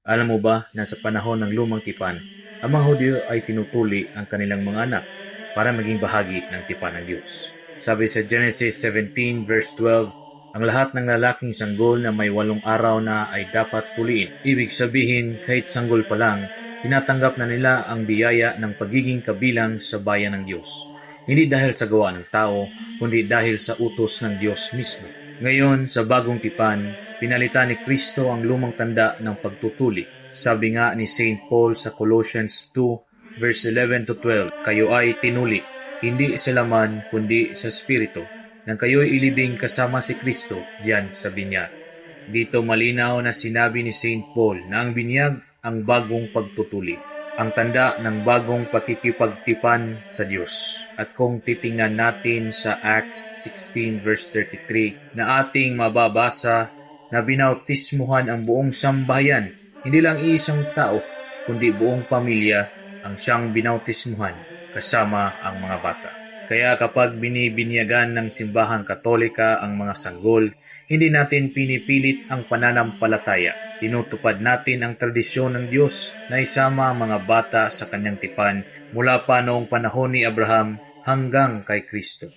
Alam mo ba na sa panahon ng lumang tipan, ang mga Hudyo ay tinutuli ang kanilang mga anak para maging bahagi ng tipan ng Diyos. Sabi sa Genesis 17 verse 12, ang lahat ng lalaking sanggol na may 8 araw na ay dapat tuliin. Ibig sabihin, kahit sanggol pa lang, tinatanggap na nila ang biyaya ng pagiging kabilang sa bayan ng Diyos. Hindi dahil sa gawa ng tao, kundi dahil sa utos ng Diyos mismo. Ngayon, sa bagong tipan, pinalitan ni Kristo ang lumang tanda ng pagtutuli. Sabi nga ni St. Paul sa Colossians 2, verse 11 to 12, kayo ay tinuli, hindi sa laman, kundi sa Espiritu, nang kayo'y ilibing kasama si Kristo diyan sa binyag. Dito malinaw na sinabi ni St. Paul na ang binyag ang bagong pagtutuli, ang tanda ng bagong pakikipagtipan sa Diyos. At kung titingnan natin sa Acts 16 verse 33 na ating mababasa na binautismuhan ang buong sambahayan, hindi lang isang tao, kundi buong pamilya ang siyang binautismuhan kasama ang mga bata. Kaya kapag binibinyagan ng simbahang Katolika ang mga sanggol, hindi natin pinipilit ang pananampalataya. Tinutupad natin ang tradisyon ng Diyos na isama ang mga bata sa kanyang tipan mula pa noong panahon ni Abraham hanggang kay Kristo.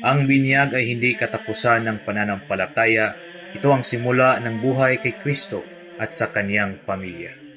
Ang binyag ay hindi katapusan ng pananampalataya. Ito ang simula ng buhay kay Kristo at sa kanyang pamilya.